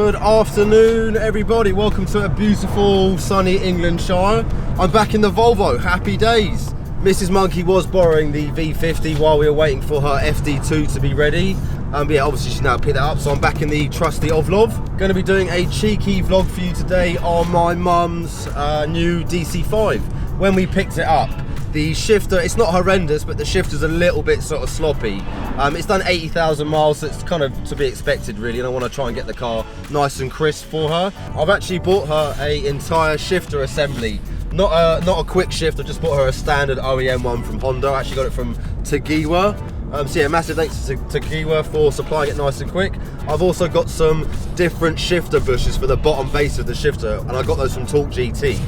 Good afternoon, everybody. Welcome to a beautiful sunny Englandshire. I'm back in the Volvo. Happy days. Mrs. Monky was borrowing the V50 while we were waiting for her FD2 to be ready. But yeah, obviously she's now picked that up, so I'm back in the trusty Ovlov. Going to be doing a cheeky vlog for you today on my mum's new DC5. When we picked it up, the shifter, it's not horrendous, but the shifter's a little bit sort of sloppy. It's done 80,000 miles, so it's kind of to be expected really, and I want to try and get the car nice and crisp for her. I've actually bought her an entire shifter assembly. Not a quick shift, I just bought her a standard OEM one from Honda. I actually got it from Tegiwa. So yeah, massive thanks to Tegiwa for supplying it nice and quick. I've also got some different shifter bushes for the bottom base of the shifter, and I got those from Torque GT.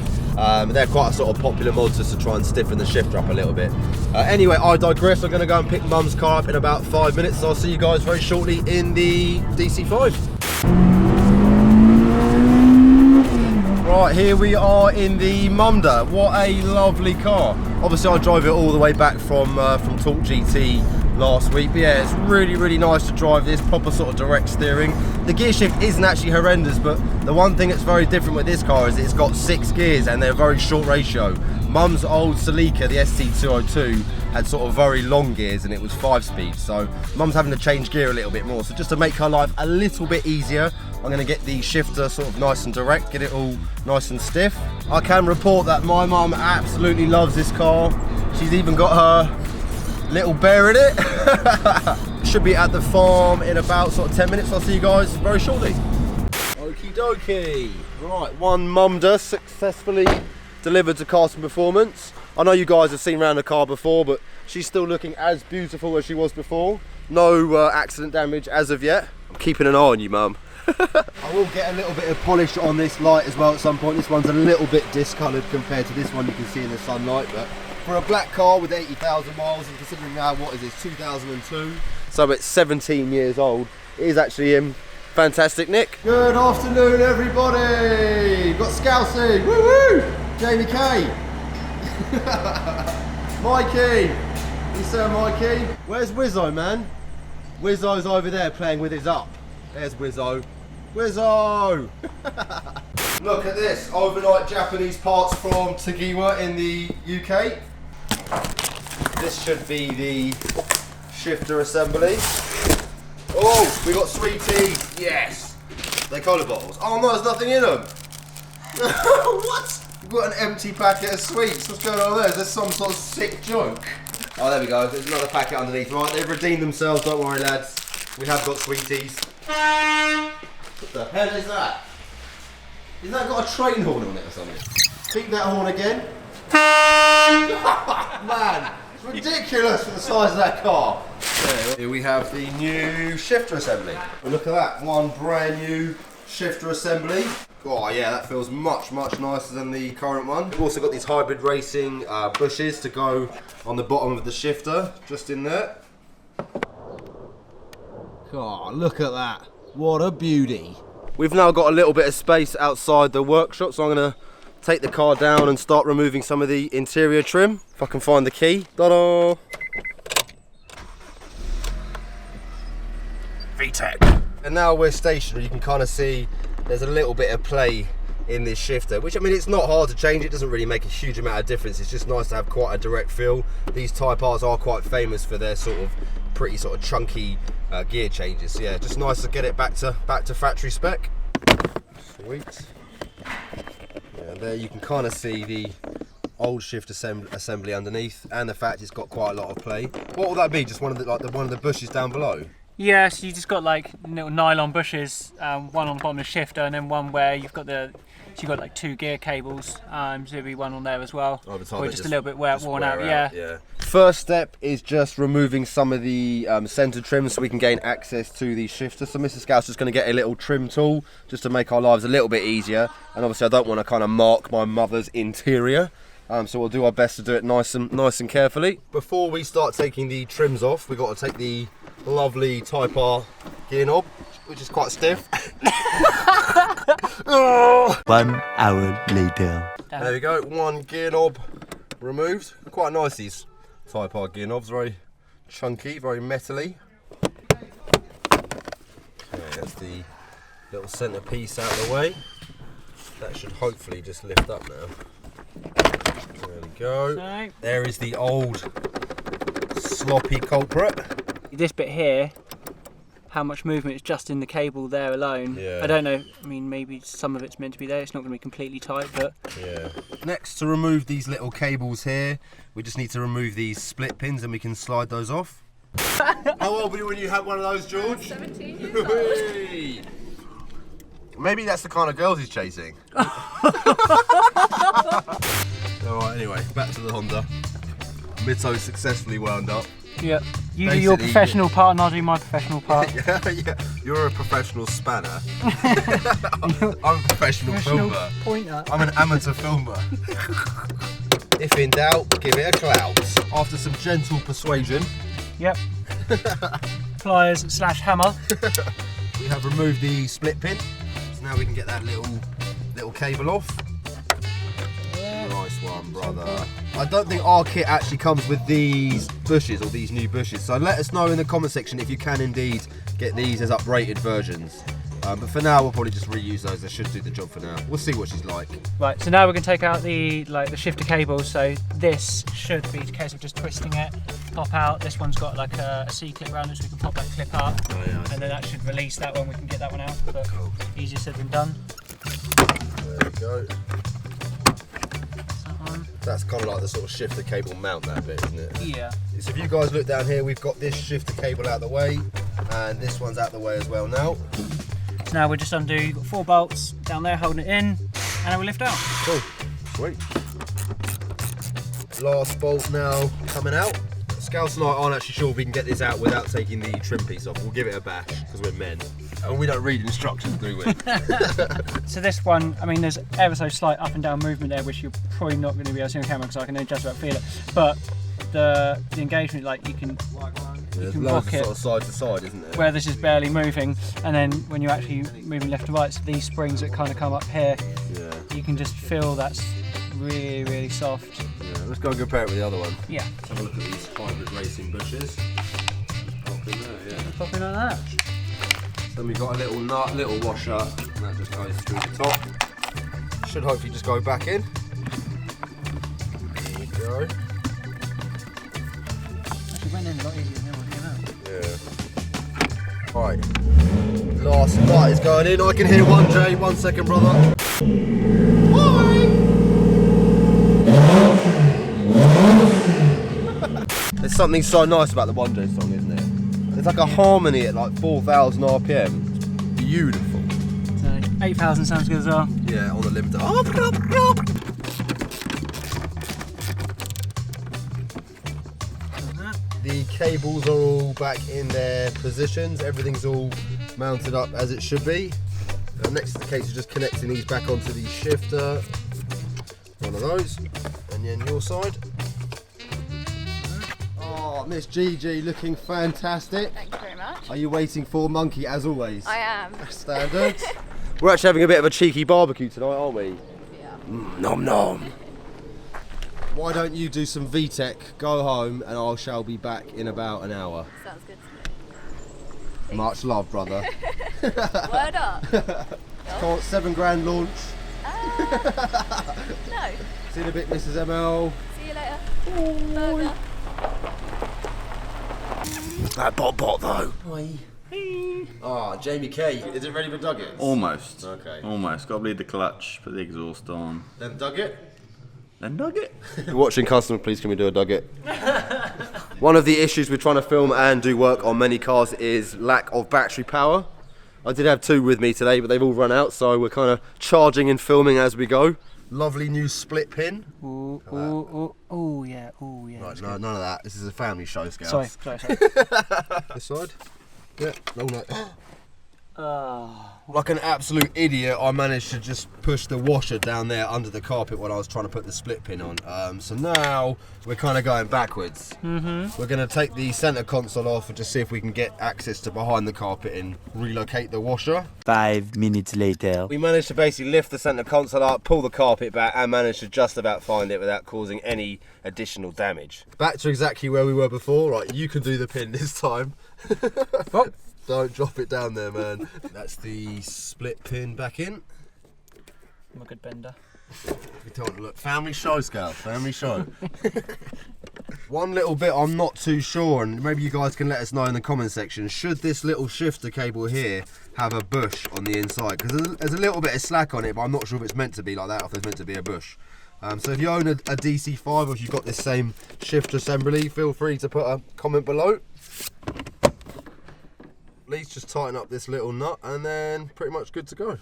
They're quite a sort of popular mod just to try and stiffen the shifter up a little bit. Anyway, I digress. I'm going to go and pick Mum's car up in about 5 minutes, so I'll see you guys very shortly in the DC5. Right, here we are in the Mumda. What a lovely car. Obviously I drove it all the way back from Torque GT last week, but yeah, it's really nice to drive this, proper sort of direct steering. The gear shift isn't actually horrendous, but the one thing that's very different with this car is it's got 6 gears and they're a very short ratio. Mum's old Celica, the ST202, had sort of very long gears and it was 5 speed, so Mum's having to change gear a little bit more. So just to make her life a little bit easier, I'm going to get the shifter sort of nice and direct, get it all nice and stiff. I can report that my mum absolutely loves this car. She's even got her little bear in it. Should be at the farm in about sort of 10 minutes. I'll see you guys very shortly. Okie dokie. Right, one Mumda successfully delivered to Carson Performance. I know you guys have seen around the car before, but she's still looking as beautiful as she was before. No accident damage as of yet. I'm keeping an eye on you, Mum. I will get a little bit of polish on this light as well at some point. This one's a little bit discoloured compared to this one you can see in the sunlight, but for a black car with 80,000 miles, and considering now, what is this, 2002, so it's 17 years old, it is actually in fantastic nick. Good afternoon, everybody. Got Scousey, woo woo, Jamie K, Mikey, you sir Mikey. Where's Wizzo, man? Wizzo's over there playing with his up. There's Wizzo. Wizzo! Look at this, overnight Japanese parts from Tegiwa in the UK. This should be the shifter assembly. Oh, we got sweeties. Yes! They're cola bottles. Oh no, there's nothing in them. What? We've got an empty packet of sweets. What's going on there? Is there some sort of sick joke? Oh, there we go. There's another packet underneath. Right, they've redeemed themselves. Don't worry, lads. We have got sweeties. What the hell is that? Isn't that got a train horn on it or something? Beat that horn again. Man, it's ridiculous for the size of that car. Here we have the new shifter assembly. Well, look at that, one brand new shifter assembly. Oh yeah, that feels much nicer than the current one. We've also got these hybrid racing bushes to go on the bottom of the shifter, just in there. Oh, look at that. What a beauty. We've now got a little bit of space outside the workshop, so I'm going to take the car down and start removing some of the interior trim. If I can find the key. Ta-da! VTEC. And now we're stationary, you can kind of see there's a little bit of play in this shifter, which, I mean, it's not hard to change. It doesn't really make a huge amount of difference. It's just nice to have quite a direct feel. These Type R's are quite famous for their sort of pretty sort of chunky gear changes. So yeah, just nice to get it back to factory spec. Sweet. Yeah, there you can kind of see the old shift assembly underneath, and the fact it's got quite a lot of play. What will that be? Just one of the bushes down below? Yeah, so you just got like little nylon bushes, one on the bottom of the shifter, and then one where you've got like 2 gear cables. So there'll be one on there as well. Oh, the just a little bit worn out. Yeah. First step is just removing some of the centre trim so we can gain access to the shifter. So Mr. Scout's just going to get a little trim tool just to make our lives a little bit easier. And obviously I don't want to kind of mark my mother's interior. So we'll do our best to do it nice and carefully. Before we start taking the trims off, we've got to take the lovely Type R gear knob, which is quite stiff. 1 hour later. There we go, one gear knob removed. Quite nice, these Type R gear knobs, very chunky, very metally. Okay, that's the Little centerpiece out of the way. That should hopefully just lift up now. There we go. So, there is the old sloppy culprit. this bit here, how much movement is just in the cable there alone. Yeah. I don't know, I mean maybe some of it's meant to be there, it's not going to be completely tight, but... Yeah. Next, to remove these little cables here, we just need to remove these split pins and we can slide those off. How old were you when you had one of those, George? 17 years old. Maybe that's the kind of girls he's chasing. Alright, anyway, back to the Honda. Mitto successfully wound up. Yeah. You do your professional part and I'll do my professional part. Yeah. You're a professional spanner. I'm a professional filmer. Pointer. I'm an amateur filmer. If in doubt, give it a clout. After some gentle persuasion. Yep. Pliers / hammer. We have removed the split pin. So now we can get that little cable off. Nice one, brother. I don't think our kit actually comes with these bushes or these new bushes, so let us know in the comment section if you can indeed get these as uprated versions. But for now, we'll probably just reuse those. They should do the job for now. We'll see what she's like. Right, so now we're going to take out the shifter cables. So this should be the case of just twisting it, pop out. This one's got like a C-clip around it, so we can pop that clip up, and then that should release that one. We can get that one out. But easier said than done. There we go. That's kind of like the sort of shifter cable mount, that bit, isn't it? Yeah. So if you guys look down here, we've got this shifter cable out the way, and this one's out the way as well now. So now we're just undo, you've got 4 bolts down there holding it in, and then we lift out. Cool. Sweet. Last bolt now coming out. Scouse and I aren't actually sure if we can get this out without taking the trim piece off. We'll give it a bash, because we're men. And we don't read instructions, do we? So this one, I mean, there's ever so slight up and down movement there, which you're probably not going to be able to see on camera because I can only just about feel it. But the engagement, like you can There's can loads rock of it sort of side to side, isn't there? where this is barely moving, and then when you're actually moving left to right, so these springs that kind of come up here, Yeah. you can just feel that's really, really soft. Yeah. Let's go and compare it with the other one. Yeah. Let's have a look at these hybrid racing bushes. Pop in there, yeah. Pop in like that. Then we've got a little nut, little washer, and that just goes through the top. Should hopefully just go back in. There we go. Actually went in a lot easier than it came out. Yeah. Right. Last nut is going in. I can hear one, Jay. 1 second, brother. There's something so nice about the 1J song, isn't it? It's like a harmony at like 4,000 RPM. It's beautiful. So 8,000 sounds good as well. Yeah, on the limiter. The cables are all back in their positions. Everything's all mounted up as it should be. Next is the case of just connecting these back onto the shifter. One of those. And then your side. Oh, Miss Gigi looking fantastic. Thank you very much. Are you waiting for Monky as always? I am. Standard. We're actually having a bit of a cheeky barbecue tonight, aren't we? Yeah. Nom nom. Why don't you do some VTech, go home, and I shall be back in about an hour. Sounds good to Much love, brother. me. Word up. Come on, 7 grand launch. No. See you in a bit, Mrs. ML. See you later. Burger. That bot though. Ah, Jamie K. Is it ready for Duggets? Almost. Okay. Almost. Got to bleed the clutch, put the exhaust on. Then Dugget. Then nugget. If you're watching, customer, please can we do a Dugget? One of the issues with trying to film and do work on many cars is lack of battery power. I did have 2 with me today, but they've all run out, so we're kind of charging and filming as we go. Lovely new split pin. Ooh, yeah. Right, no, none of that. This is a family show, Scouts. Sorry. This side. Yeah. No, no. Like an absolute idiot, I managed to just push the washer down there under the carpet when I was trying to put the split pin on. So now we're kind of going backwards. We're going to take the centre console off and just see if we can get access to behind the carpet and relocate the washer. 5 minutes later. We managed to basically lift the centre console up, pull the carpet back, and managed to just about find it without causing any additional damage. Back to exactly where we were before. Right, you can do the pin this time. Don't drop it down there, man. That's the split pin back in. I'm a good bender. We don't look. Family show, Scout. Family show. One little bit I'm not too sure, and maybe you guys can let us know in the comment section. Should this little shifter cable here have a bush on the inside? Because there's a little bit of slack on it, but I'm not sure if it's meant to be like that or if there's meant to be a bush. So if you own a DC5 or if you've got this same shifter assembly, feel free to put a comment below. At least just tighten up this little nut and then pretty much good to go.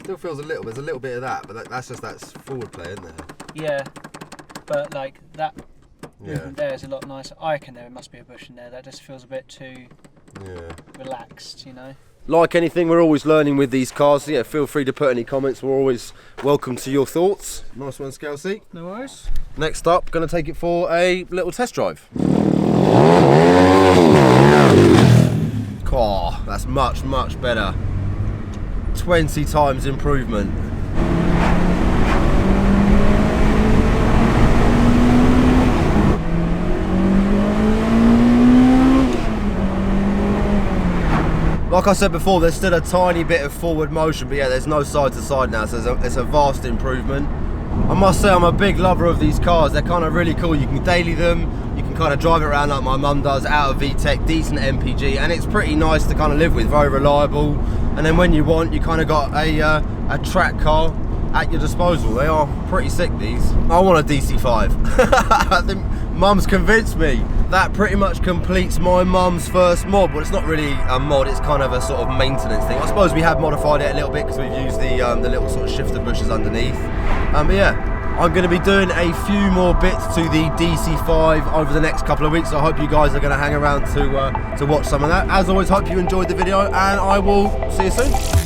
Still feels there's a little bit of that, but that's forward play, isn't there? Yeah, but like that Yeah. movement there is a lot nicer. I reckon there must be a bush in there. That just feels a bit too relaxed, you know. Like anything, we're always learning with these cars, so yeah, feel free to put any comments. We're always welcome to your thoughts. Nice one, Scalesy. No worries. Next up, going to take it for a little test drive. Oh, that's much, much better. 20 times improvement. Like I said before, there's still a tiny bit of forward motion, but yeah, there's no side to side now, so it's a vast improvement. I must say I'm a big lover of these cars. They're kind of really cool. You can daily them, you can kind of drive it around like my mum does, out of VTEC, decent MPG, and it's pretty nice to kind of live with, very reliable. And then when you want, you kind of got a track car at your disposal. They are pretty sick, these. I want a DC5. I think Mum's convinced me. That pretty much completes my mum's first mod. Well, it's not really a mod, it's kind of a sort of maintenance thing. I suppose we have modified it a little bit because we've used the little sort of shifter bushes underneath. But yeah, I'm going to be doing a few more bits to the DC5 over the next couple of weeks. So I hope you guys are going to hang around to watch some of that. As always, hope you enjoyed the video, and I will see you soon.